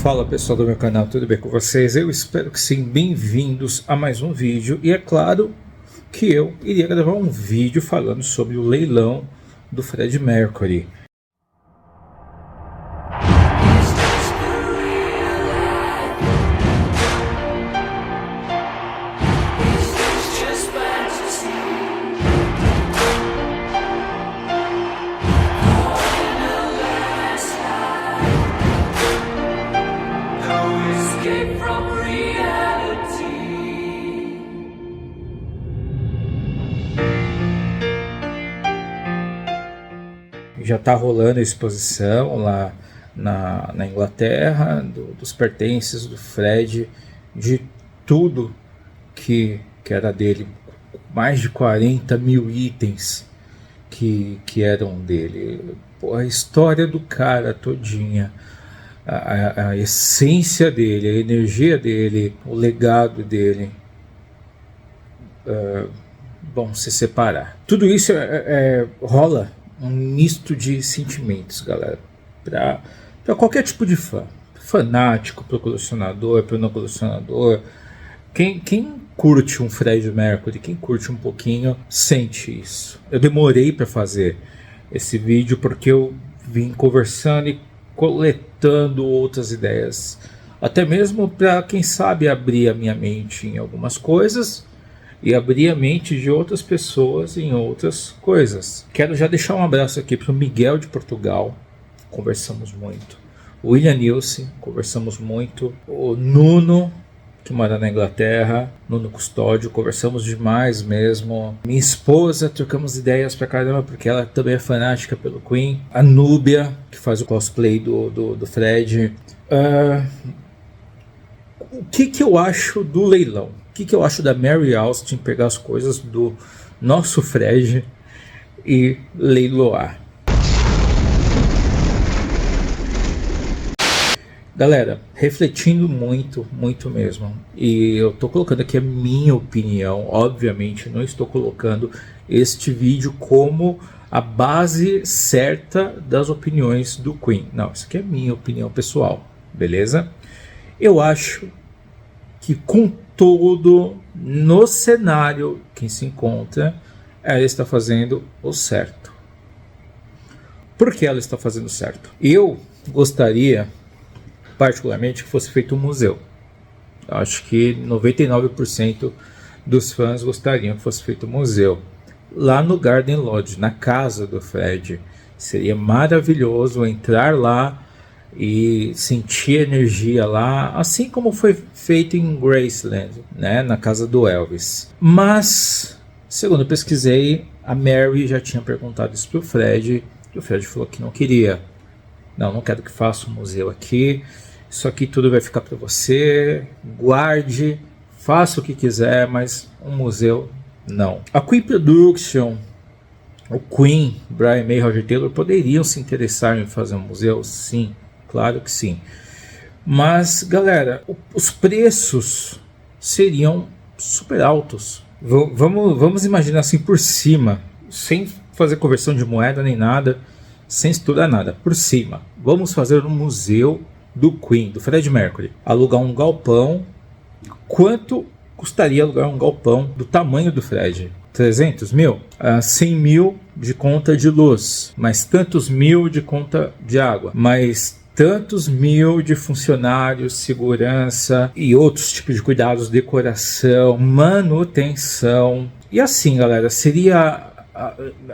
Fala pessoal do meu canal, tudo bem com vocês? Eu espero que sim, bem-vindos a mais um vídeo. E é claro que eu iria gravar um vídeo falando sobre o leilão do Freddie Mercury. Já está rolando a exposição lá na Inglaterra dos pertences do Fred, de tudo que era dele, mais de 40 mil itens que eram dele. Pô, a história do cara todinha, a essência dele, a energia dele, o legado dele, vão se separar. Tudo isso rola um misto de sentimentos, galera, para qualquer tipo de fã, fanático, para o colecionador, para o não colecionador. Quem curte um Freddie Mercury, quem curte um pouquinho, sente isso. Eu demorei para fazer esse vídeo porque eu vim conversando e coletando outras ideias, até mesmo para, quem sabe, abrir a minha mente em algumas coisas e abrir a mente de outras pessoas em outras coisas. Quero já deixar um abraço aqui para o Miguel de Portugal, conversamos muito. O William Nilce, conversamos muito. O Nuno, que mora na Inglaterra, Nuno Custódio, conversamos demais mesmo. Minha esposa, trocamos ideias pra caramba, porque ela também é fanática pelo Queen. A Núbia, que faz o cosplay do Fred. O que eu acho do leilão? O que eu acho da Mary Austin pegar as coisas do nosso Fred e leiloar? Galera, refletindo muito mesmo, e eu tô colocando aqui a minha opinião. Obviamente não estou colocando este vídeo como a base certa das opiniões do Queen. Não, isso aqui é minha opinião pessoal, beleza? Eu acho que, com todo no cenário que se encontra, ela está fazendo o certo. Por que ela está fazendo certo? Eu gostaria particularmente que fosse feito um museu. Eu acho que 99% dos fãs gostariam que fosse feito um museu lá no Garden Lodge, na casa do Fred. Seria maravilhoso entrar lá e sentir energia lá, assim como foi feito em Graceland, né, na casa do Elvis. Mas, segundo eu pesquisei, a Mary já tinha perguntado isso pro Fred, e o Fred falou que não queria. Não quero que faça um museu aqui, isso aqui tudo vai ficar para você, guarde, faça o que quiser, mas um museu não. A Queen Production, o Queen, Brian May e Roger Taylor poderiam se interessar em fazer um museu? Sim, claro que sim. Mas, galera, os preços seriam super altos. Vamos imaginar assim por cima, sem fazer conversão de moeda nem nada, sem estudar nada, por cima. Vamos fazer um museu do Queen, do Freddie Mercury. Alugar um galpão. Quanto custaria alugar um galpão do tamanho do Fred? 300 mil? 100 mil de conta de luz, mais tantos mil de conta de água, mais tantos mil de funcionários, segurança e outros tipos de cuidados, decoração, manutenção. E assim, galera, seria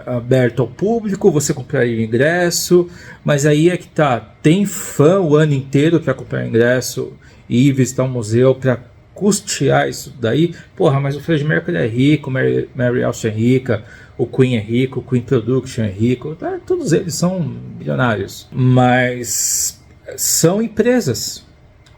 aberto ao público, você compraria ingresso, mas aí é que tá, tem fã o ano inteiro para comprar ingresso e ir visitar um museu para custear isso daí. Porra, mas o Freddie Mercury é rico, Mary Austin é rica, o Queen é rico, o Queen Production é rico, tá? Todos eles são bilionários, mas são empresas,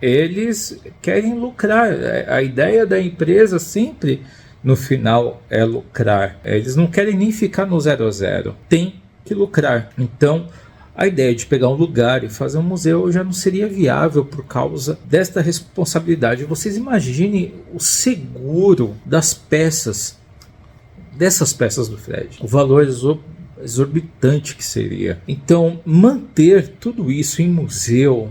eles querem lucrar. A ideia da empresa sempre no final é lucrar. Eles não querem nem ficar no 0 a 0, tem que lucrar. Então a ideia de pegar um lugar e fazer um museu já não seria viável por causa desta responsabilidade. Vocês imaginem o seguro das peças, dessas peças do Fred. O valor exorbitante que seria. Então, manter tudo isso em museu,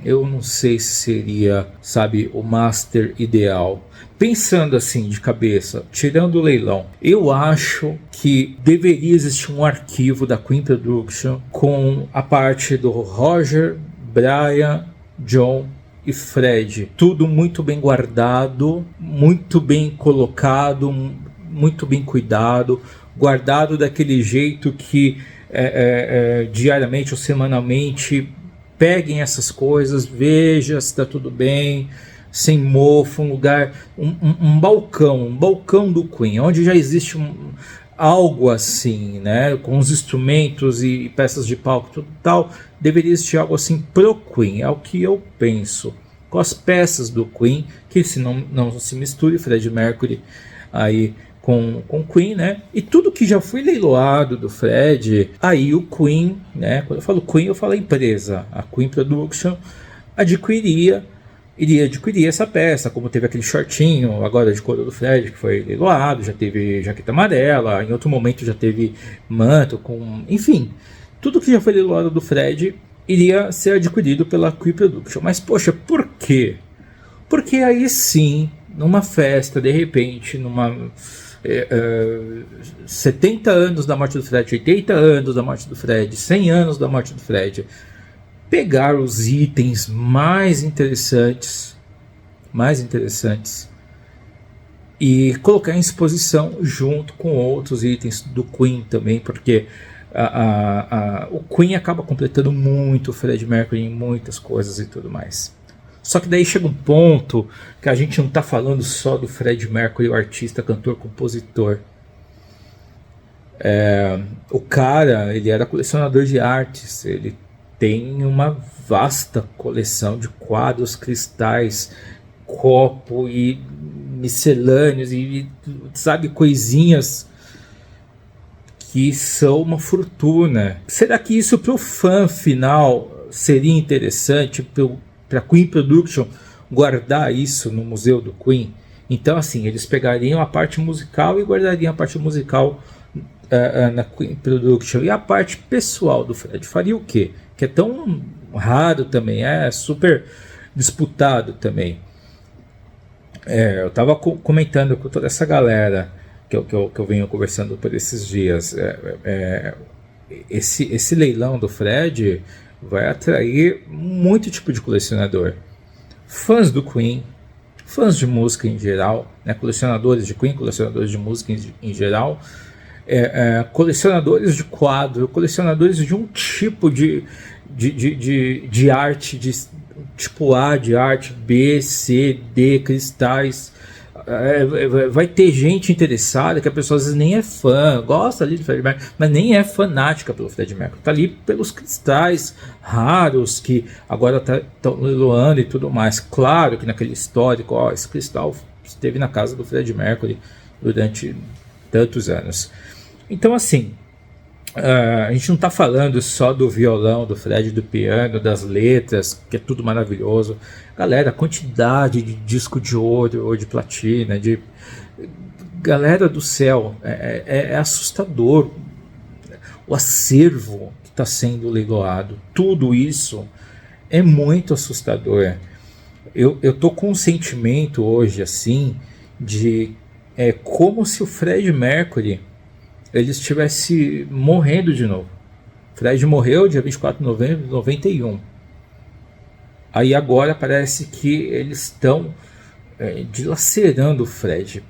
eu não sei se seria, sabe, o master ideal. Pensando assim de cabeça, tirando o leilão, eu acho que deveria existir um arquivo da Queen Production com a parte do Roger, Brian, John e Fred. Tudo muito bem guardado, muito bem colocado, muito bem cuidado, guardado daquele jeito que diariamente ou semanalmente peguem essas coisas, veja se está tudo bem, sem mofo, um lugar, um balcão do Queen, onde já existe algo assim, né, com os instrumentos e peças de palco e tudo tal, deveria existir algo assim pro Queen, é o que eu penso, com as peças do Queen, que se não se misture Fred Mercury aí com Queen, né? E tudo que já foi leiloado do Fred, aí o Queen, né? Quando eu falo Queen, eu falo a empresa, a Queen Production iria adquirir essa peça, como teve aquele shortinho agora de couro do Fred que foi leiloado, já teve jaqueta amarela, em outro momento já teve manto, enfim, tudo que já foi leiloado do Fred iria ser adquirido pela Queen Production. Mas poxa, por quê? Porque aí sim, numa festa, de repente, 70 anos da morte do Fred, 80 anos da morte do Fred, 100 anos da morte do Fred, pegar os itens mais interessantes e colocar em exposição junto com outros itens do Queen também, porque o Queen acaba completando muito o Fred Mercury em muitas coisas e tudo mais. Só que daí chega um ponto que a gente não está falando só do Fred Mercury, o artista, cantor, compositor. O cara, ele era colecionador de artes, ele tem uma vasta coleção de quadros, cristais, copo e miscelâneos e sabe, coisinhas que são uma fortuna. Será que isso para o fã final seria interessante para a Queen Production guardar isso no museu do Queen? Então assim, eles pegariam a parte musical e guardariam a parte musical na Queen Production, e a parte pessoal do Fred faria o quê? Que é tão raro também, é super disputado também. Eu estava comentando com toda essa galera que eu venho conversando por esses dias. Esse leilão do Fred vai atrair muito tipo de colecionador. Fãs do Queen, fãs de música em geral, né? Colecionadores de Queen, colecionadores de música em geral, colecionadores de quadro, colecionadores de um tipo de arte, de tipo A, de arte B, C, D, cristais. Vai ter gente interessada que a pessoa às vezes nem é fã, gosta ali do Fred Mercury, mas nem é fanática pelo Fred Mercury, tá ali pelos cristais raros que agora estão leiloando e tudo mais. Claro que naquele histórico, esse cristal esteve na casa do Fred Mercury durante tantos anos. Então assim, a gente não está falando só do violão, do Fred, do piano, das letras, que é tudo maravilhoso. Galera, a quantidade de disco de ouro ou de platina, galera do céu, é assustador o acervo que está sendo leiloado. Tudo isso é muito assustador. Eu tô com um sentimento hoje assim de como se o Fred Mercury ele estivesse morrendo de novo. Fred morreu dia 24 de novembro de 91. Aí agora parece que eles estão dilacerando o Fred,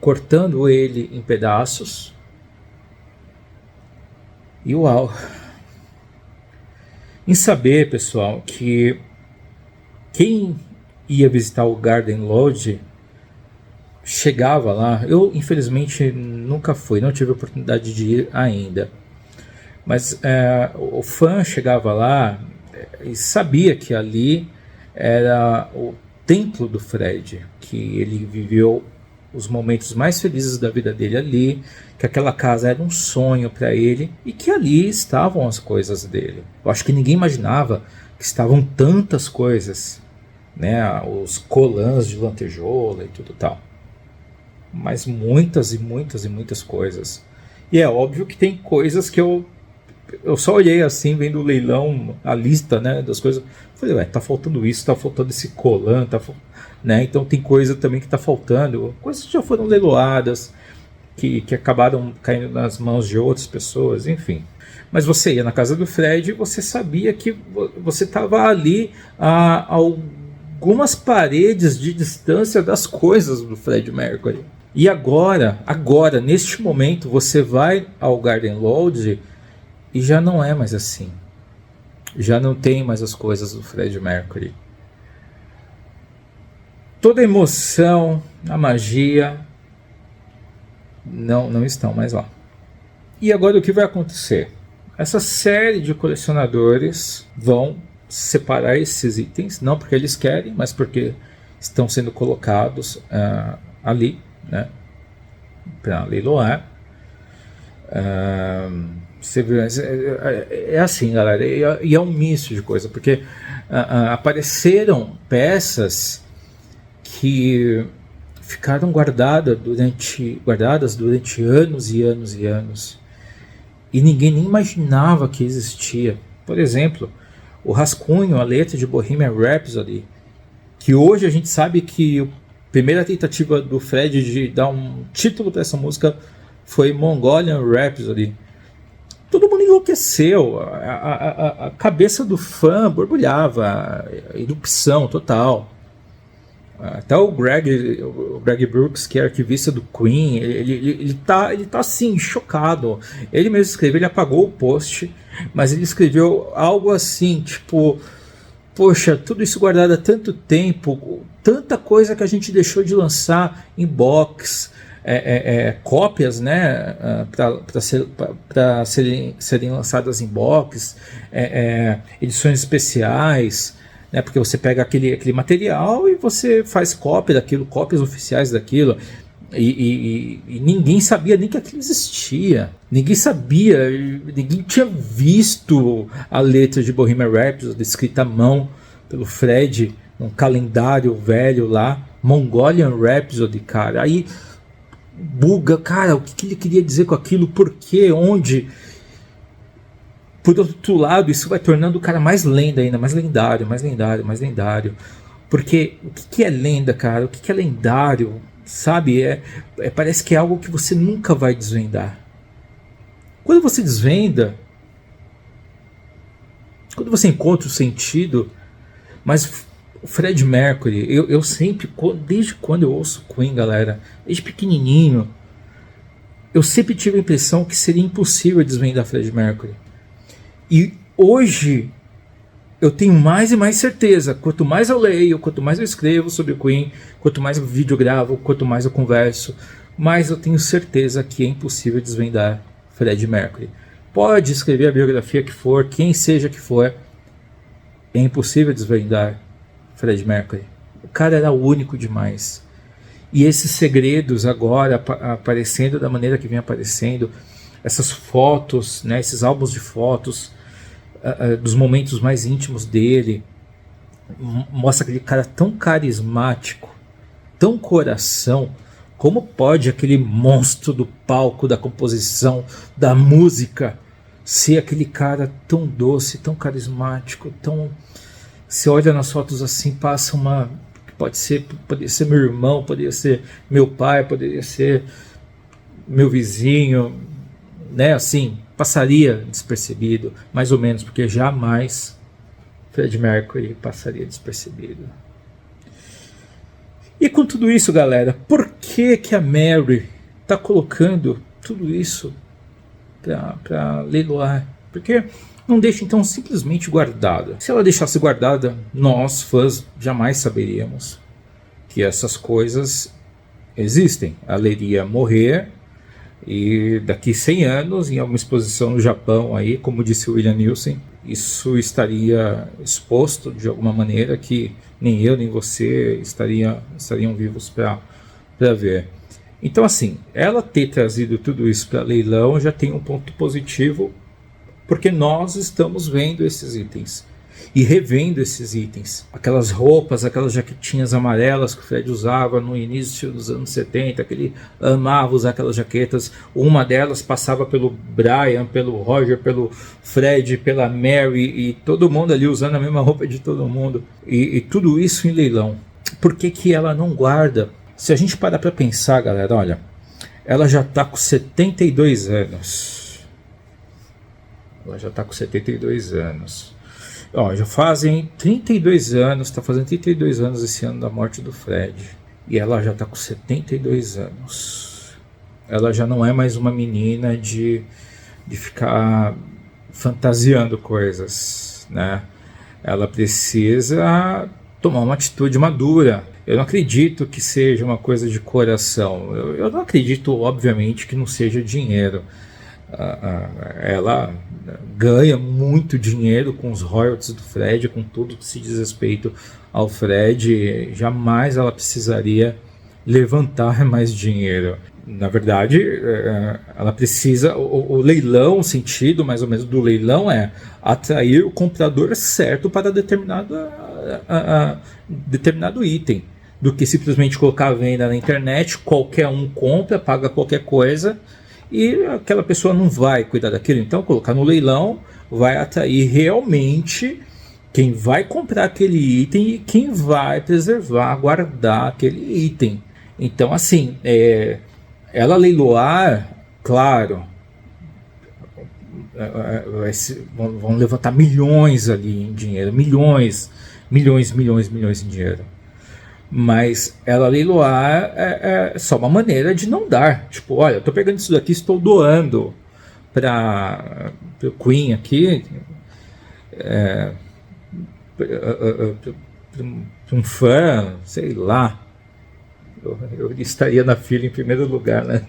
cortando ele em pedaços. E uau! Em saber, pessoal, que quem ia visitar o Garden Lodge chegava lá. Eu infelizmente nunca fui, não tive a oportunidade de ir ainda, mas o fã chegava lá e sabia que ali era o templo do Fred, que ele viveu os momentos mais felizes da vida dele ali, que aquela casa era um sonho para ele e que ali estavam as coisas dele. Eu acho que ninguém imaginava que estavam tantas coisas, né, os colãs de lantejoula e tudo tal, mas muitas e muitas e muitas coisas. E é óbvio que tem coisas que eu só olhei assim, vendo o leilão, a lista, né, das coisas. Falei, ué, tá faltando isso, tá faltando esse colan, né? Então tem coisa também que tá faltando. Coisas que já foram leiloadas, que acabaram caindo nas mãos de outras pessoas, enfim. Mas você ia na casa do Fred e você sabia que você estava ali a algumas paredes de distância das coisas do Fred Mercury. E agora, neste momento, você vai ao Garden Lodge e já não é mais assim. Já não tem mais as coisas do Fred Mercury. Toda a emoção, a magia não estão mais lá. E agora o que vai acontecer? Essa série de colecionadores vão separar esses itens, não porque eles querem, mas porque estão sendo colocados ali, né, para leiloar. É assim, galera, e é um misto de coisa, porque apareceram peças que ficaram guardadas durante anos e anos e anos, e ninguém nem imaginava que existia. Por exemplo, o rascunho, a letra de Bohemian Rhapsody, que hoje a gente sabe que a primeira tentativa do Fred de dar um título para essa música foi Mongolian Rhapsody. Todo mundo enlouqueceu, a cabeça do fã borbulhava, erupção total. Até o Greg Brooks, que é arquivista do Queen, ele tá assim, chocado. Ele mesmo escreveu, ele apagou o post, mas ele escreveu algo assim, tipo, poxa, tudo isso guardado há tanto tempo, tanta coisa que a gente deixou de lançar em box, cópias, né, para serem lançadas em box, edições especiais, né, porque você pega aquele material e você faz cópia daquilo, cópias oficiais daquilo, e ninguém sabia nem que aquilo existia, ninguém tinha visto a letra de Bohemian Rhapsody escrita à mão pelo Fred, num calendário velho lá, Mongolian Rhapsody, cara. Aí buga, cara, o que ele queria dizer com aquilo, por quê, onde? Por outro lado, isso vai tornando o cara mais lenda ainda, mais lendário. Porque o que é lenda, cara? O que é lendário? Sabe? Parece que é algo que você nunca vai desvendar. Quando você desvenda, quando você encontra o sentido, mas o Fred Mercury, eu sempre, desde quando eu ouço Queen, galera, desde pequenininho, eu sempre tive a impressão que seria impossível desvendar Fred Mercury. E hoje eu tenho mais e mais certeza. Quanto mais eu leio, quanto mais eu escrevo sobre o Queen, quanto mais eu videogravo, quanto mais eu converso, mais eu tenho certeza que é impossível desvendar Fred Mercury. Pode escrever a biografia que for, quem seja que for, é impossível desvendar Fred Mercury. O cara era único demais. E esses segredos agora aparecendo da maneira que vem aparecendo, essas fotos, né, esses álbuns de fotos, dos momentos mais íntimos dele, mostra aquele cara tão carismático, tão coração. Como pode aquele monstro do palco, da composição, da música, ser aquele cara tão doce, tão carismático, tão... Você olha nas fotos assim, passa uma... Poderia ser meu irmão, poderia ser meu pai, poderia ser meu vizinho, né? Assim, passaria despercebido, mais ou menos, porque jamais Fred Mercury passaria despercebido. E com tudo isso, galera, por que a Mary está colocando tudo isso para leiloar? Porque não deixa então simplesmente guardada. Se ela deixasse guardada, nós, fãs, jamais saberíamos que essas coisas existem. Ela iria morrer e daqui 100 anos, em alguma exposição no Japão, aí, como disse o William Nielsen, isso estaria exposto de alguma maneira que nem eu nem você estariam vivos para ver. Então, assim, ela ter trazido tudo isso para leilão já tem um ponto positivo, porque nós estamos vendo esses itens. e revendo esses itens. Aquelas roupas, aquelas jaquetinhas amarelas que o Fred usava no início dos anos 70, que ele amava usar aquelas jaquetas. Uma delas passava pelo Brian, pelo Roger, pelo Fred, pela Mary, e todo mundo ali usando a mesma roupa de todo mundo. E tudo isso em leilão. Por que que ela não guarda? Se a gente parar para pensar, galera, olha, ela já está com 72 anos. Ela já está com 72 anos. Ó, já fazem 32 anos, está fazendo 32 anos esse ano da morte do Fred. E ela já está com 72 anos. Ela já não é mais uma menina de ficar fantasiando coisas, né? Ela precisa tomar uma atitude madura. Eu não acredito que seja uma coisa de coração. Eu não acredito, obviamente, que não seja dinheiro. Ela ganha muito dinheiro com os royalties do Fred, com tudo que se diz respeito ao Fred. Jamais ela precisaria levantar mais dinheiro. Na verdade, ela precisa. O leilão, o sentido mais ou menos do leilão é atrair o comprador certo para determinado item, do que simplesmente colocar a venda na internet, qualquer um compra, paga qualquer coisa e aquela pessoa não vai cuidar daquilo. Então colocar no leilão vai atrair realmente quem vai comprar aquele item e quem vai preservar, guardar aquele item. Então assim, ela leiloar, claro, vão levantar milhões ali em dinheiro, milhões em dinheiro. Mas ela leiloar é só uma maneira de não dar. Tipo, olha, eu tô pegando isso daqui, estou doando para o Queen aqui, para um fã, sei lá. Eu estaria na fila em primeiro lugar, né?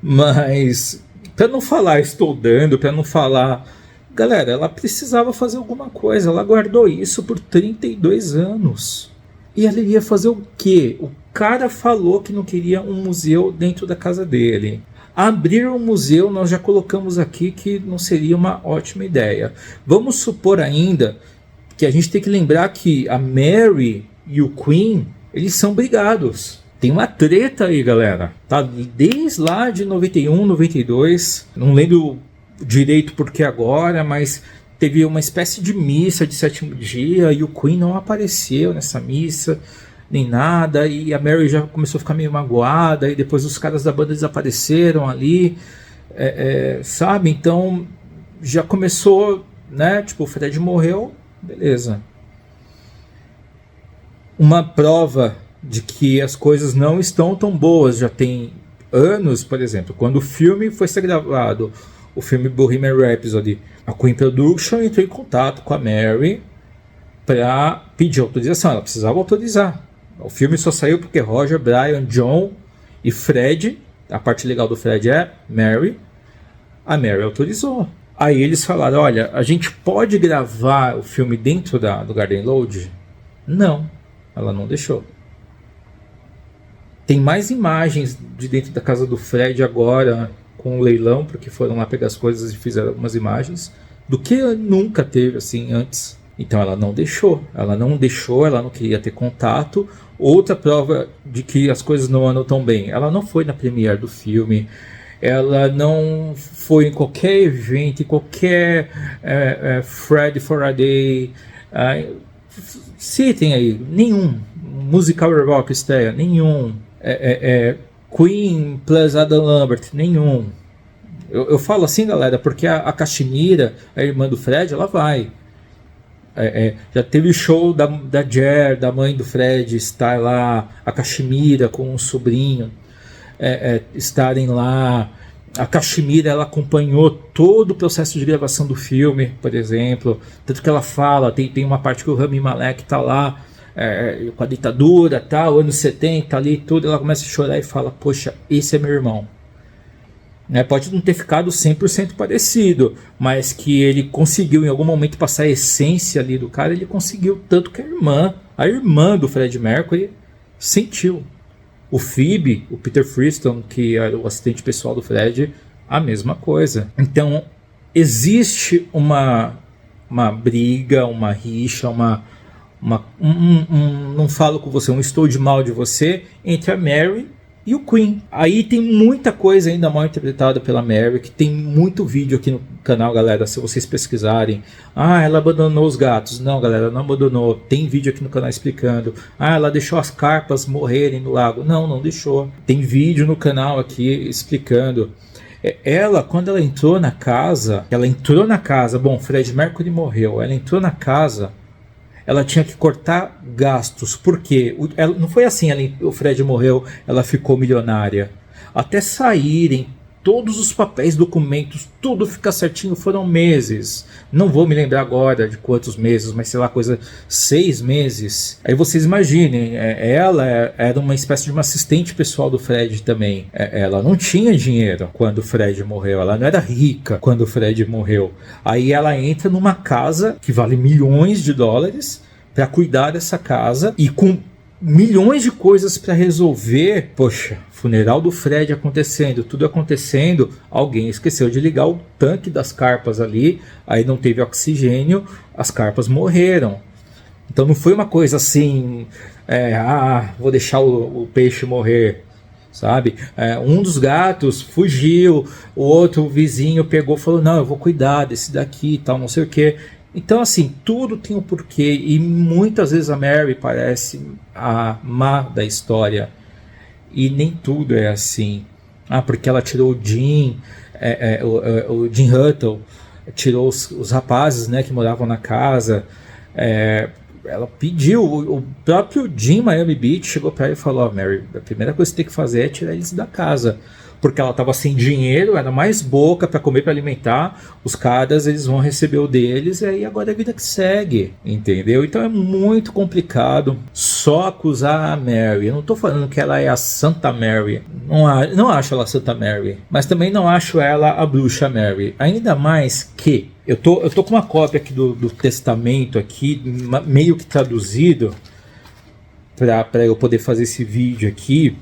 Mas, para não falar estou dando, para não falar... Galera, ela precisava fazer alguma coisa. Ela guardou isso por 32 anos. E ela iria fazer o quê? O cara falou que não queria um museu dentro da casa dele. Abrir um museu, nós já colocamos aqui que não seria uma ótima ideia. Vamos supor ainda que a gente tem que lembrar que a Mary e o Queen, eles são brigados. Tem uma treta aí, galera. Tá? Desde lá de 91, 92. Não lembro direito porque agora, mas teve uma espécie de missa de sétimo dia e o Queen não apareceu nessa missa nem nada, e a Mary já começou a ficar meio magoada, e depois os caras da banda desapareceram ali, sabe? Então já começou, né? Tipo, o Fred morreu, beleza. Uma prova de que as coisas não estão tão boas já tem anos, por exemplo, quando o filme foi ser gravado, o filme Bohemian Rhapsody, a Queen Production entrou em contato com a Mary para pedir autorização. Ela precisava autorizar. O filme só saiu porque Roger, Brian, John e Fred, a parte legal do Fred é Mary, a Mary autorizou. Aí eles falaram, olha, a gente pode gravar o filme dentro do Garden Lodge? Não, ela não deixou. Tem mais imagens de dentro da casa do Fred agora, com o leilão, porque foram lá pegar as coisas e fizeram algumas imagens, do que nunca teve assim antes. Então ela não deixou, ela não queria ter contato. Outra prova de que as coisas não andam tão bem, ela não foi na premiere do filme, ela não foi em qualquer evento, em qualquer Friday for a Day, citem aí, nenhum, Musical Rock estreia, nenhum, Queen plus Adam Lambert, nenhum. Eu falo assim, galera, porque a Cachemira, a irmã do Fred, ela vai. Já teve show da Jer, da mãe do Fred, estar lá, a Cachemira com o sobrinho estarem lá. A Cachemira, ela acompanhou todo o processo de gravação do filme, por exemplo, tanto que ela fala, tem uma parte que o Rami Malek está lá com a ditadura, tal, anos 70 ali, tudo, ela começa a chorar e fala, poxa, esse é meu irmão. Pode não ter ficado 100% parecido, mas que ele conseguiu em algum momento passar a essência ali do cara, ele conseguiu, tanto que a irmã do Fred Mercury sentiu. O Phoebe, o Peter Freeston, que era o assistente pessoal do Fred, a mesma coisa. Então, existe uma briga, uma rixa, não falo com você, um estou de mal de você, entre a Mary e o Quinn. Aí tem muita coisa ainda mal interpretada pela Mary, que tem muito vídeo aqui no canal, galera, se vocês pesquisarem. Ela abandonou os gatos. Não, galera, não abandonou. Tem vídeo aqui no canal explicando. Ela deixou as carpas morrerem no lago. Não deixou. Tem vídeo no canal aqui explicando. Ela, quando ela entrou na casa, bom, Fred Mercury morreu, ela entrou na casa, ela tinha que cortar gastos, porque não foi assim, o Fred morreu, ela ficou milionária. Até saírem todos os papéis, documentos, tudo ficar certinho, foram meses. Não vou me lembrar agora de quantos meses, mas sei lá, 6 meses. Aí vocês imaginem, ela era uma espécie de uma assistente pessoal do Fred também. Ela não tinha dinheiro quando o Fred morreu, ela não era rica quando o Fred morreu. Aí ela entra numa casa que vale milhões de dólares para cuidar dessa casa, e com milhões de coisas para resolver. Poxa, funeral do Fred acontecendo, tudo acontecendo, alguém esqueceu de ligar o tanque das carpas ali, aí não teve oxigênio, as carpas morreram. Então não foi uma coisa assim, vou deixar o peixe morrer, sabe? Um dos gatos fugiu, o outro vizinho pegou e falou, não, eu vou cuidar desse daqui e tal, não sei o que. Então, assim, tudo tem um porquê, e muitas vezes a Mary parece a má da história, e nem tudo é assim. Porque ela tirou o Jim, o Jim Hutton, tirou os rapazes, né, que moravam na casa. Ela pediu, o próprio Jim Miami Beach chegou para ela e falou, Mary, a primeira coisa que você tem que fazer é tirar eles da casa, porque ela estava sem dinheiro, era mais boca para comer, para alimentar, os caras, eles vão receber o deles, e aí agora é a vida que segue, entendeu? Então é muito complicado só acusar a Mary. Eu não estou falando que ela é a Santa Mary, não acho ela a Santa Mary, mas também não acho ela a bruxa Mary, ainda mais que eu tô com uma cópia aqui do testamento aqui, meio que traduzido, para eu poder fazer esse vídeo aqui.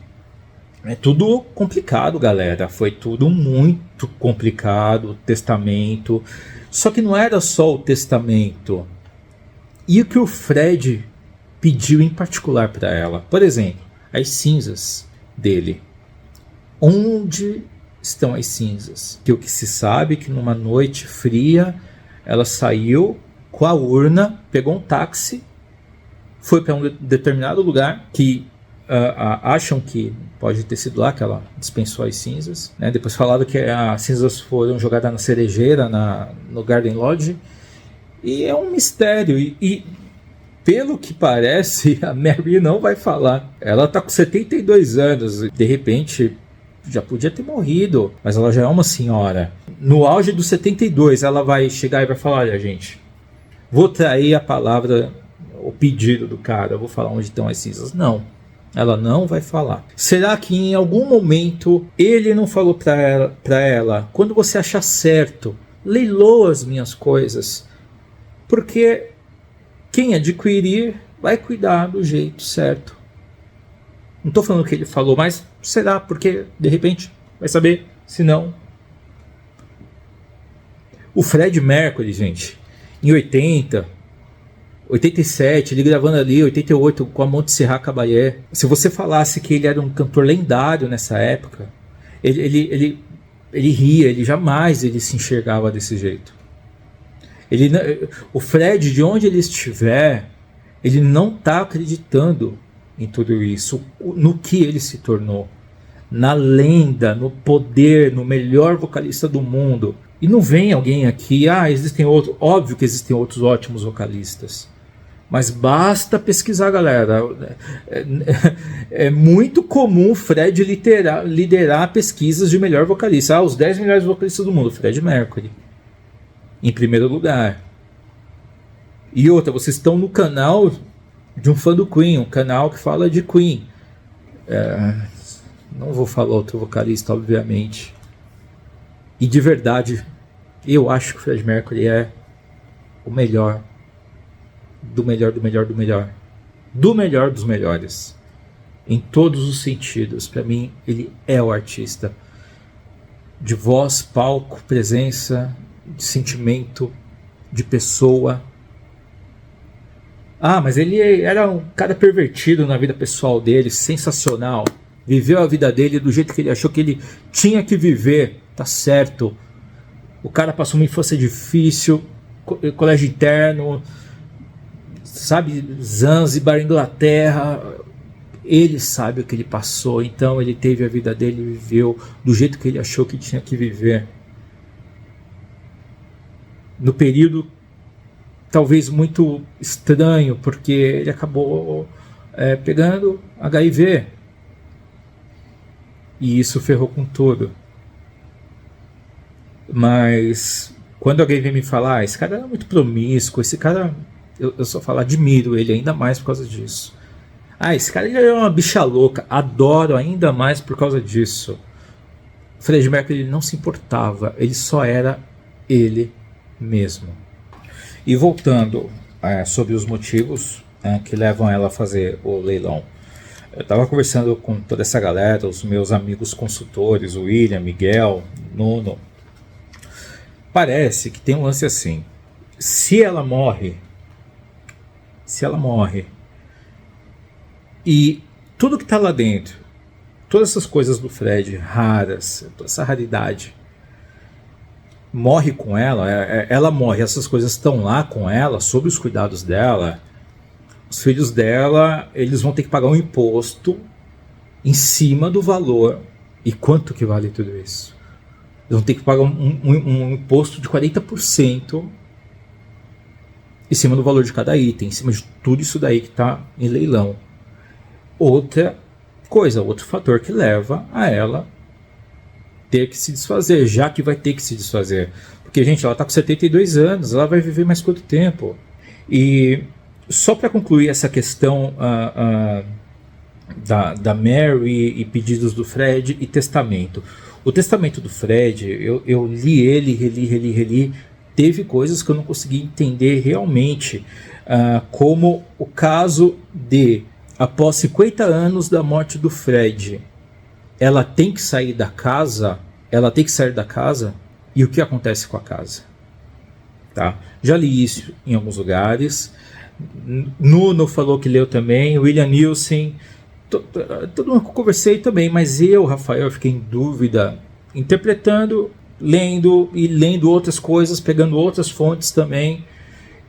É tudo complicado, galera. Foi tudo muito complicado, o testamento. Só que não era só o testamento. E o que o Fred pediu em particular para ela? Por exemplo, as cinzas dele. Onde estão as cinzas? Que o que se sabe é que numa noite fria, ela saiu com a urna, pegou um táxi, foi para um determinado lugar que acham que pode ter sido lá que ela dispensou as cinzas, né? Depois falaram que as cinzas foram jogadas na cerejeira, no Garden Lodge, e é um mistério, e pelo que parece a Mary não vai falar. Ela está com 72 anos, de repente já podia ter morrido, mas ela já é uma senhora. No auge dos 72 ela vai chegar e vai falar, olha gente, vou trair a palavra, o pedido do cara, eu vou falar onde estão as cinzas. Não, ela não vai falar. Será que em algum momento ele não falou para ela, quando você achar certo, leiloa as minhas coisas, porque quem adquirir vai cuidar do jeito certo. Não estou falando que ele falou, mas será, porque de repente vai saber, se não. O Fred Mercury, gente, em 87, ele gravando ali, 88, com a Montserrat Caballé. Se você falasse que ele era um cantor lendário nessa época, ele ria, ele jamais se enxergava desse jeito. O Fred, de onde ele estiver, ele não está acreditando em tudo isso, no que ele se tornou, na lenda, no poder, no melhor vocalista do mundo. E não vem alguém aqui, existem outros, óbvio que existem outros ótimos vocalistas, mas basta pesquisar, galera. É muito comum o Fred liderar pesquisas de melhor vocalista. Os 10 melhores vocalistas do mundo, Fred Mercury em primeiro lugar. E outra, vocês estão no canal de um fã do Queen, um canal que fala de Queen. Não vou falar outro vocalista, obviamente. E de verdade, eu acho que o Fred Mercury é o melhor. Do melhor, do melhor, do melhor. Do melhor dos melhores. Em todos os sentidos. Para mim, ele é o artista. De voz, palco, presença de sentimento, de pessoa. Ah, mas ele era um cara pervertido na vida pessoal dele, sensacional. Viveu a vida dele do jeito que ele achou que ele tinha que viver, tá certo. O cara passou uma infância difícil, colégio interno, sabe, Zanzibar, Inglaterra. Ele sabe o que ele passou, então ele teve a vida dele e viveu do jeito que ele achou que tinha que viver. No período talvez muito estranho, porque ele acabou pegando HIV. E isso ferrou com tudo. Mas quando alguém vem me falar, esse cara era muito promíscuo, esse cara, eu só falo, admiro ele ainda mais por causa disso. Ah, esse cara ele é uma bicha louca, adoro ainda mais por causa disso. Freddie Mercury ele não se importava, ele só era ele mesmo. E voltando sobre os motivos que levam ela a fazer o leilão. Eu estava conversando com toda essa galera, os meus amigos consultores, o William, Miguel, Nuno. Parece que tem um lance assim. Se ela morre, e tudo que está lá dentro, todas essas coisas do Fred, raras, toda essa raridade, morre com ela, ela morre, essas coisas estão lá com ela, sob os cuidados dela, os filhos dela, eles vão ter que pagar um imposto em cima do valor. E quanto que vale tudo isso? Eles vão ter que pagar um imposto de 40% em cima do valor de cada item, em cima de tudo isso daí que está em leilão. Outra coisa, outro fator que leva a ela ter que se desfazer, já que vai ter que se desfazer. Porque, gente, ela está com 72 anos, ela vai viver mais quanto tempo? E só para concluir essa questão da Mary e pedidos do Fred e testamento. O testamento do Fred, eu li ele, reli. Teve coisas que eu não consegui entender realmente, como o caso de, após 50 anos da morte do Fred, ela tem que sair da casa, e o que acontece com a casa? Tá? Já li isso em alguns lugares, Nuno falou que leu também, William Nielsen, todo mundo que eu conversei também, mas eu, Rafael, fiquei em dúvida, interpretando, lendo outras coisas, pegando outras fontes também,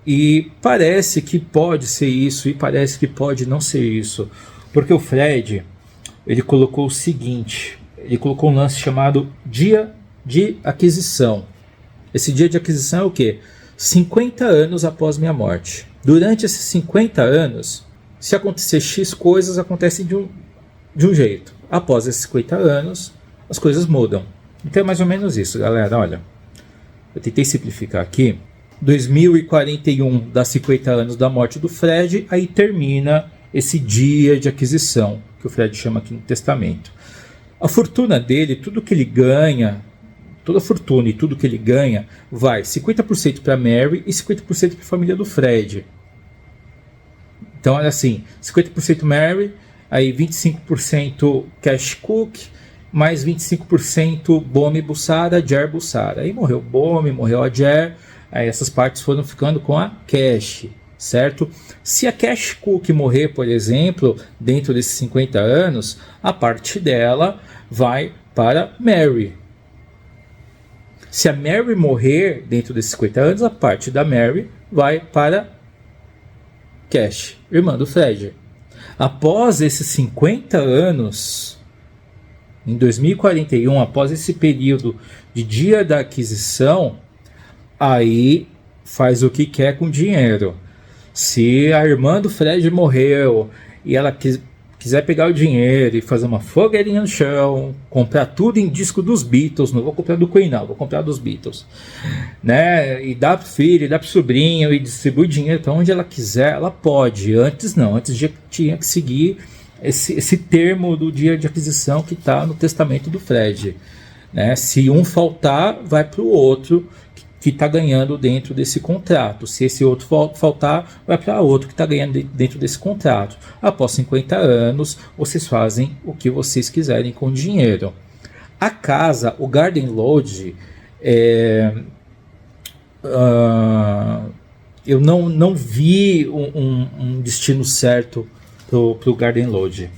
e parece que pode ser isso, e parece que pode não ser isso, porque o Fred, ele colocou o seguinte, ele colocou um lance chamado dia de aquisição. Esse dia de aquisição é o quê? 50 anos após minha morte. Durante esses 50 anos, se acontecer X coisas, acontecem de um jeito. Após esses 50 anos, as coisas mudam. Então é mais ou menos isso, galera. Olha, eu tentei simplificar aqui. 2041 dá 50 anos da morte do Fred, aí termina esse dia de aquisição, que o Fred chama aqui no testamento. A fortuna dele, tudo que ele ganha, toda a fortuna e tudo que ele ganha, vai 50% para Mary e 50% para a família do Fred. Então, olha assim, 50% Mary, aí 25% Cash Cook, mais 25% Bomi Bussara, Jer Bussara. Aí morreu Bomi, morreu a Jer, aí essas partes foram ficando com a Cash, certo? Se a Cash Cook morrer, por exemplo, dentro desses 50 anos, a parte dela vai para Mary. Se a Mary morrer dentro desses 50 anos, a parte da Mary vai para Cash, irmã do Fred. Após esses 50 anos, em 2041, após esse período de dia da aquisição, aí faz o que quer com o dinheiro. Se a irmã do Fred morreu e ela quiser pegar o dinheiro e fazer uma fogueirinha no chão, comprar tudo em disco dos Beatles, não vou comprar do Queen não, vou comprar dos Beatles, né? E dá pro filho, dá pro sobrinho e distribui dinheiro para onde ela quiser, ela pode. Antes não, antes tinha que seguir esse termo do dia de aquisição que está no testamento do Fred, né? Se um faltar, vai para o outro que está ganhando dentro desse contrato. Se esse outro faltar, vai para outro que está ganhando dentro desse contrato. Após 50 anos, vocês fazem o que vocês quiserem com o dinheiro. A casa, o Garden Lodge, eu não vi um destino certo pro Garden Lodge.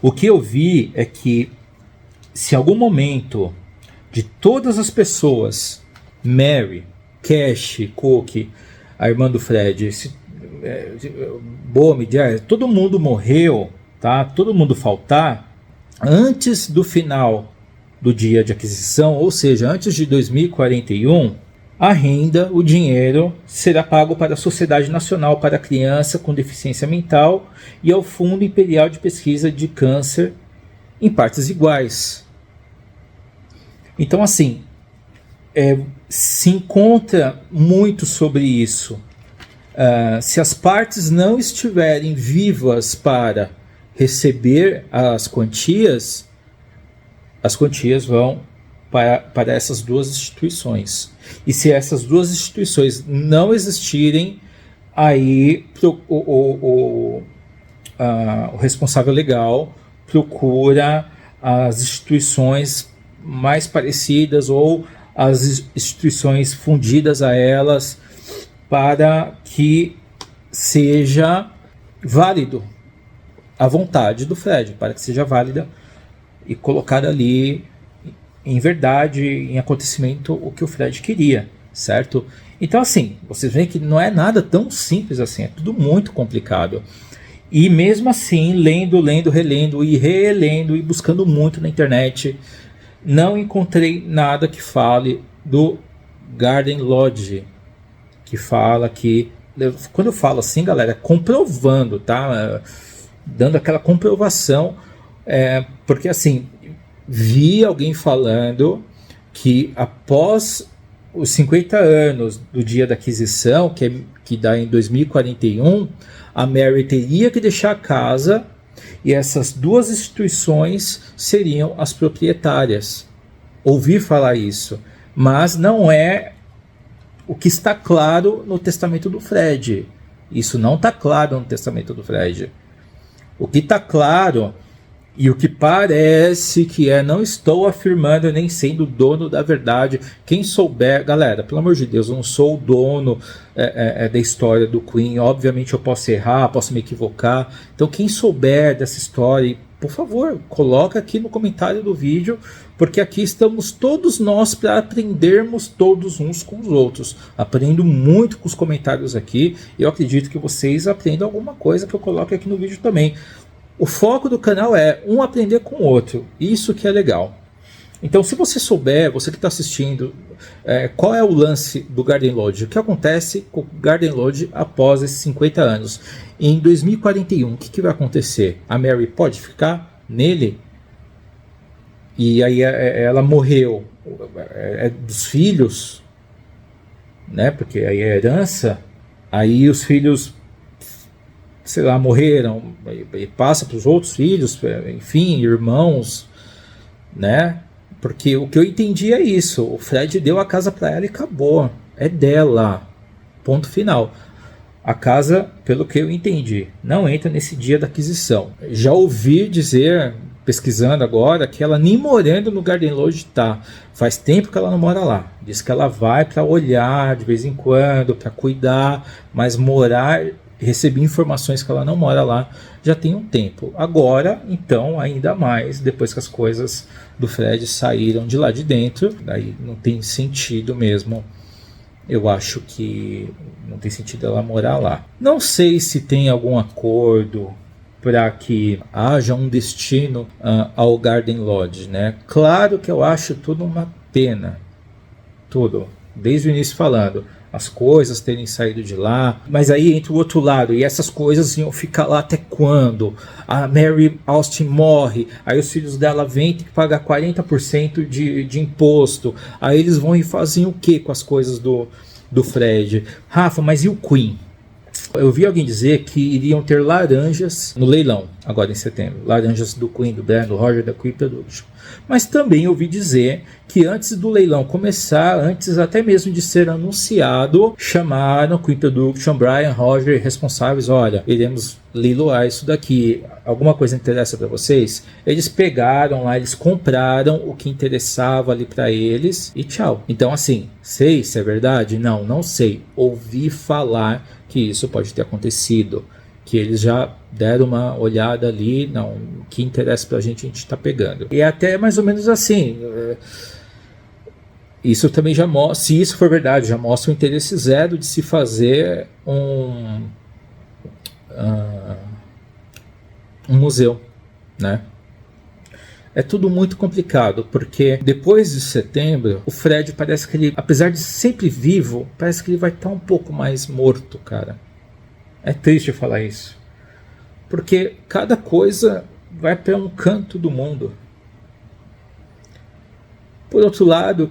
O que eu vi é que se em algum momento de todas as pessoas, Mary, Cash, Cookie, a irmã do Fred, Bomi, todo mundo morreu, tá? Todo mundo faltar antes do final do dia de aquisição, ou seja, antes de 2041, a renda, o dinheiro, será pago para a Sociedade Nacional para a Criança com Deficiência Mental e ao Fundo Imperial de Pesquisa de Câncer em partes iguais. Então, assim, se encontra muito sobre isso. Se as partes não estiverem vivas para receber as quantias vão para essas duas instituições. E se essas duas instituições não existirem, aí o responsável legal procura as instituições mais parecidas ou as instituições fundidas a elas para que seja válido a vontade do Fred, para que seja válida e colocada ali em verdade, em acontecimento, o que o Fred queria, certo? Então, assim, vocês veem que não é nada tão simples assim, é tudo muito complicado. E mesmo assim, lendo, relendo e relendo e buscando muito na internet, não encontrei nada que fale do Garden Lodge, que fala que, quando eu falo assim, galera, comprovando, tá? Dando aquela comprovação, porque assim, vi alguém falando que após os 50 anos do dia da aquisição, que dá em 2041, a Mary teria que deixar a casa e essas duas instituições seriam as proprietárias. Ouvi falar isso, mas não é o que está claro no testamento do Fred. Isso não está claro no testamento do Fred. O que está claro e o que parece que não estou afirmando nem sendo dono da verdade. Quem souber, galera, pelo amor de Deus, eu não sou o dono da história do Queen. Obviamente eu posso errar, posso me equivocar. Então quem souber dessa história, por favor, coloca aqui no comentário do vídeo, porque aqui estamos todos nós para aprendermos todos uns com os outros. Aprendo muito com os comentários aqui e eu acredito que vocês aprendam alguma coisa que eu coloque aqui no vídeo também. O foco do canal é um aprender com o outro, isso que é legal. Então, se você souber, você que está assistindo, qual é o lance do Garden Lodge, o que acontece com o Garden Lodge após esses 50 anos? Em 2041, o que vai acontecer? A Mary pode ficar nele? E aí ela morreu, dos filhos, né? Porque aí é herança, aí os filhos, sei lá, morreram, e passa para os outros filhos, enfim, irmãos, né? Porque o que eu entendi é isso, o Fred deu a casa para ela e acabou, é dela, ponto final. A casa, pelo que eu entendi, não entra nesse dia da aquisição. Já ouvi dizer, pesquisando agora, que ela nem morando no Garden Lodge tá. Faz tempo que ela não mora lá. Diz que ela vai para olhar de vez em quando, para cuidar, mas morar... Recebi informações que ela não mora lá já tem um tempo. Agora, então, ainda mais, depois que as coisas do Fred saíram de lá de dentro, daí não tem sentido mesmo. Eu acho que não tem sentido ela morar lá. Não sei se tem algum acordo para que haja um destino ao Garden Lodge, né? Claro que eu acho tudo uma pena. Tudo. Desde o início falando. As coisas terem saído de lá, mas aí entra o outro lado, e essas coisas iam ficar lá até quando? A Mary Austin morre, aí os filhos dela vêm ter que pagar 40% de imposto, aí eles vão e fazem o que com as coisas do Fred? Rafa, mas e o Queen? Eu vi alguém dizer que iriam ter laranjas no leilão, agora em setembro. Laranjas do Queen, do Brian, do Roger, da Queen Production. Mas também ouvi dizer que antes do leilão começar, antes até mesmo de ser anunciado, chamaram Queen Production, Brian, Roger, responsáveis, olha, iremos leiloar isso daqui, alguma coisa interessa para vocês? Eles pegaram lá, eles compraram o que interessava ali para eles e tchau. Então assim, sei se é verdade? Não, não sei. Ouvi falar que isso pode ter acontecido, que eles já deram uma olhada ali, não, o que interessa pra gente a gente tá pegando. E até mais ou menos assim, isso também já mostra, se isso for verdade, já mostra o interesse zero de se fazer um museu, né? É tudo muito complicado, porque depois de setembro, o Fred parece que ele, apesar de sempre vivo, parece que ele vai estar um pouco mais morto, cara. É triste falar isso, porque cada coisa vai para um canto do mundo. Por outro lado,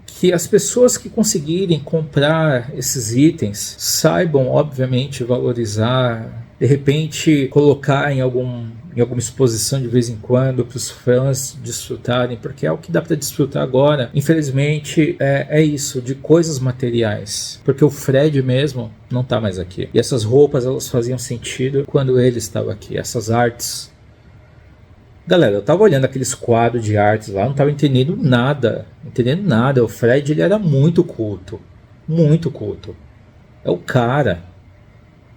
que as pessoas que conseguirem comprar esses itens saibam, obviamente, valorizar, de repente colocar em alguma exposição de vez em quando para os fãs desfrutarem, porque é o que dá para desfrutar agora. Infelizmente é isso, de coisas materiais, porque o Fred mesmo não está mais aqui. E essas roupas, elas faziam sentido quando ele estava aqui, essas artes. Galera, eu tava olhando aqueles quadros de artes lá, não tava entendendo nada. O Fred, ele era muito culto. Muito culto. É o cara.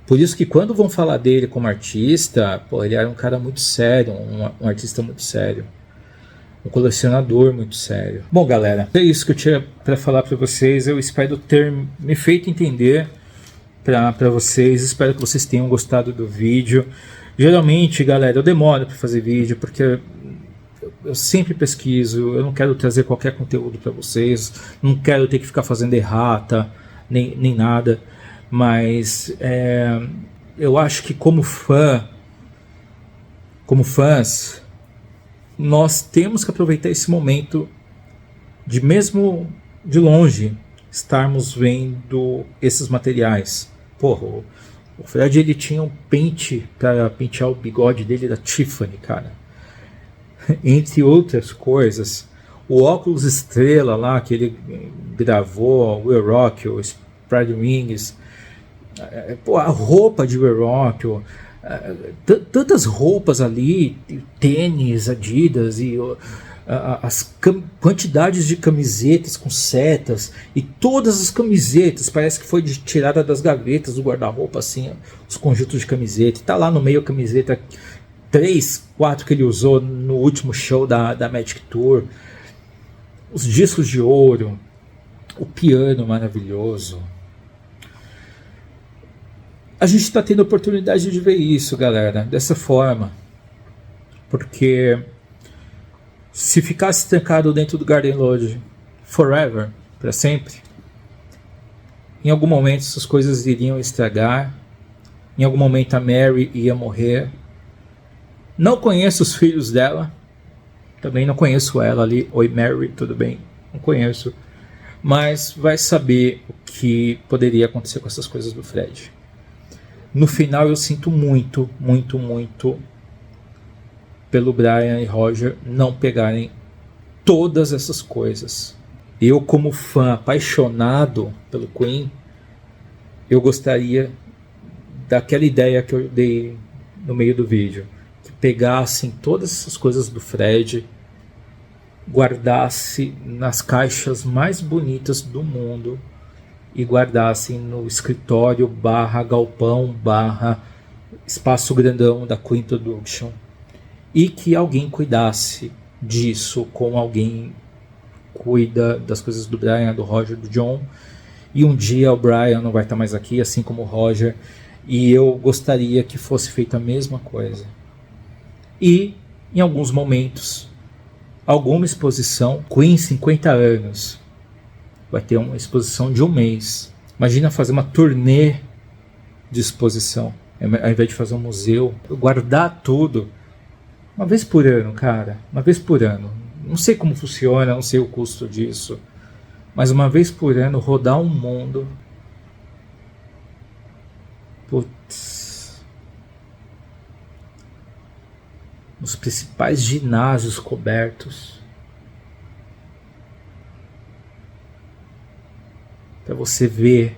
Por isso que quando vão falar dele como artista, pô, ele era um cara muito sério, um artista muito sério. Um colecionador muito sério. Bom, galera, é isso que eu tinha para falar para vocês. Eu espero ter me feito entender para vocês. Espero que vocês tenham gostado do vídeo. Geralmente, galera, eu demoro para fazer vídeo porque eu sempre pesquiso, eu não quero trazer qualquer conteúdo para vocês, não quero ter que ficar fazendo errata, nem nada, mas eu acho que como fãs, nós temos que aproveitar esse momento de, mesmo de longe, estarmos vendo esses materiais. Porra, o Fred, ele tinha um pente para pentear o bigode dele da Tiffany, cara. Entre outras coisas, o óculos estrela lá que ele gravou, o Will Rock, o Spread Wings, a roupa de Will Rock, tantas roupas ali, tênis, Adidas e as quantidades de camisetas com setas, e todas as camisetas parece que foi tirada das gavetas do guarda-roupa, assim, os conjuntos de camiseta, e tá lá no meio a camiseta 3, 4 que ele usou no último show da Magic Tour, os discos de ouro, o piano maravilhoso. A gente está tendo a oportunidade de ver isso, galera, dessa forma, porque se ficasse trancado dentro do Garden Lodge forever, para sempre, em algum momento essas coisas iriam estragar, em algum momento a Mary ia morrer. Não conheço os filhos dela, também não conheço ela ali. Oi Mary, tudo bem? Não conheço, mas vai saber o que poderia acontecer com essas coisas do Fred. No final eu sinto muito, muito, muito pelo Brian e Roger não pegarem todas essas coisas. Eu, como fã apaixonado pelo Queen, eu gostaria daquela ideia que eu dei no meio do vídeo, que pegassem todas essas coisas do Fred, guardasse nas caixas mais bonitas do mundo e guardassem no escritório / galpão / espaço grandão da Queen Production, e que alguém cuidasse disso, como alguém cuida das coisas do Brian, do Roger, do John. E um dia o Brian não vai estar mais aqui, assim como o Roger, e eu gostaria que fosse feita a mesma coisa. E em alguns momentos, alguma exposição, Queen 50 anos, vai ter uma exposição de um mês. Imagina fazer uma turnê de exposição, ao invés de fazer um museu, guardar tudo. Uma vez por ano, cara. Uma vez por ano. Não sei como funciona, não sei o custo disso. Mas uma vez por ano, rodar um mundo. Putz. Nos principais ginásios cobertos. para você ver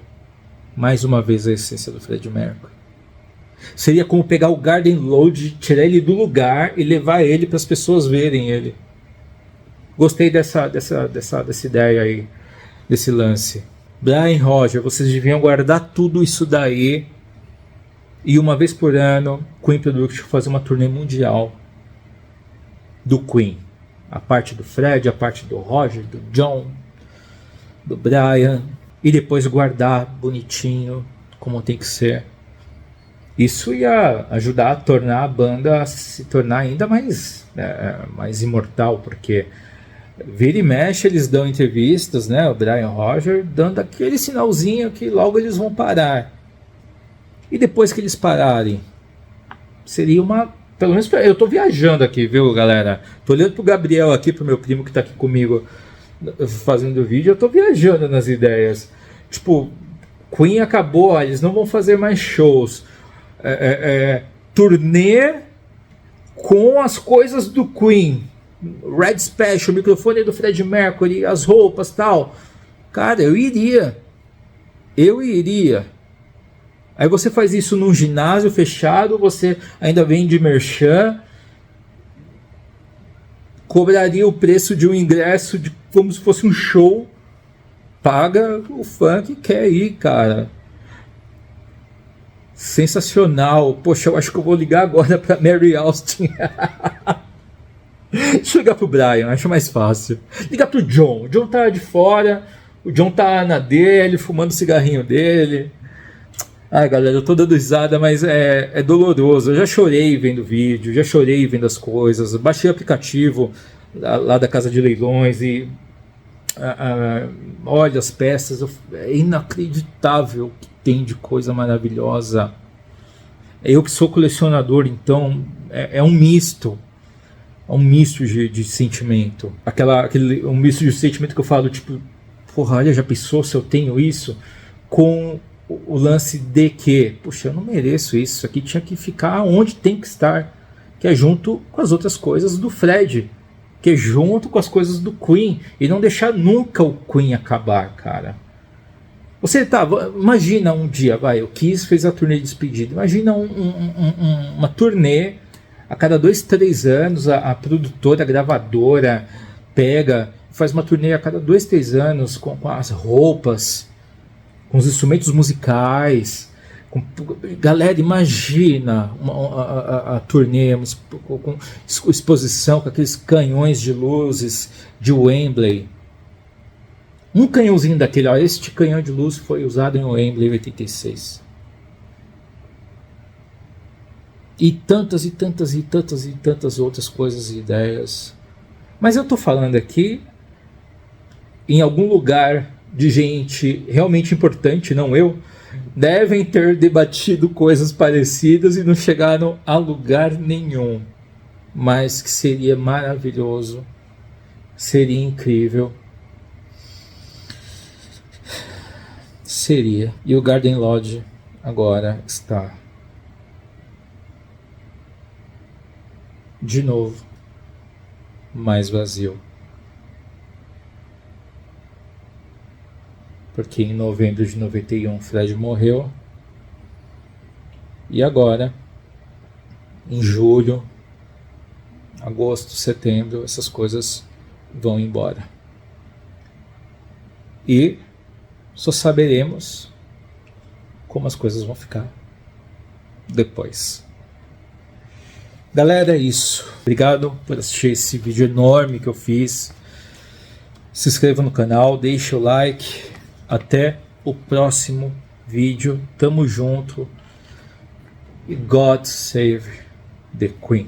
mais uma vez a essência do Freddie Mercury. Seria como pegar o Garden Lodge, tirar ele do lugar e levar ele para as pessoas verem ele. Gostei dessa ideia aí, desse lance. Brian Roger, vocês deviam guardar tudo isso daí e uma vez por ano Queen Production fazer uma turnê mundial do Queen. A parte do Fred, a parte do Roger, do John, do Brian, e depois guardar bonitinho como tem que ser. Isso ia ajudar a tornar a banda a se tornar ainda mais imortal, porque vira e mexe eles dão entrevistas, né, o Brian Roger, dando aquele sinalzinho que logo eles vão parar. E depois que eles pararem, seria uma... Pelo menos eu tô viajando aqui, viu, galera? Tô olhando pro Gabriel aqui, pro meu primo que tá aqui comigo fazendo o vídeo, eu tô viajando nas ideias. Tipo, Queen acabou, eles não vão fazer mais shows. Turnê com as coisas do Queen, Red Special, o microfone do Freddie Mercury, as roupas, tal. Cara, eu iria. Aí você faz isso num ginásio fechado, você ainda vende merchan, cobraria o preço de um ingresso como se fosse um show, paga o fã que quer ir, cara. Sensacional. Poxa, eu acho que eu vou ligar agora para Mary Austin. Deixa eu ligar pro Brian, acho mais fácil. Ligar pro John. O John tá de fora, o John tá na dele, fumando o cigarrinho dele. Ai, galera, eu tô dando risada, mas é doloroso. Eu já chorei vendo o vídeo, já chorei vendo as coisas. Baixei o aplicativo lá da Casa de Leilões e olha as peças. É inacreditável o que tem de coisa maravilhosa. Eu que sou colecionador, então é um misto. É um misto de sentimento. Um misto de sentimento que eu falo, tipo, porra, olha, já pensou se eu tenho isso? Com o lance de que, puxa, eu não mereço isso aqui, tinha que ficar onde tem que estar, que é junto com as outras coisas do Fred, que é junto com as coisas do Queen, e não deixar nunca o Queen acabar, cara. Você imagina um dia, o Kiss fez a turnê de despedida, imagina uma turnê a cada 2, 3 anos, a produtora, a gravadora faz uma turnê a cada 2, 3 anos com as roupas, com os instrumentos musicais. Galera, imagina a turnê com exposição, com aqueles canhões de luzes de Wembley. Um canhãozinho daquele, este canhão de luz foi usado em Wembley em 86. E tantas e tantas e tantas e tantas outras coisas e ideias. Mas eu estou falando aqui em algum lugar de gente realmente importante, não eu, devem ter debatido coisas parecidas e não chegaram a lugar nenhum. Mas que seria maravilhoso, seria incrível. Seria. E o Garden Lodge agora está de novo mais vazio. Porque em novembro de 91 Fred morreu. E agora, em julho, agosto, setembro, essas coisas vão embora. E só saberemos como as coisas vão ficar depois. Galera, é isso. Obrigado por assistir esse vídeo enorme que eu fiz. Se inscreva no canal, deixe o like. Até o próximo vídeo. Tamo junto. E God save the Queen.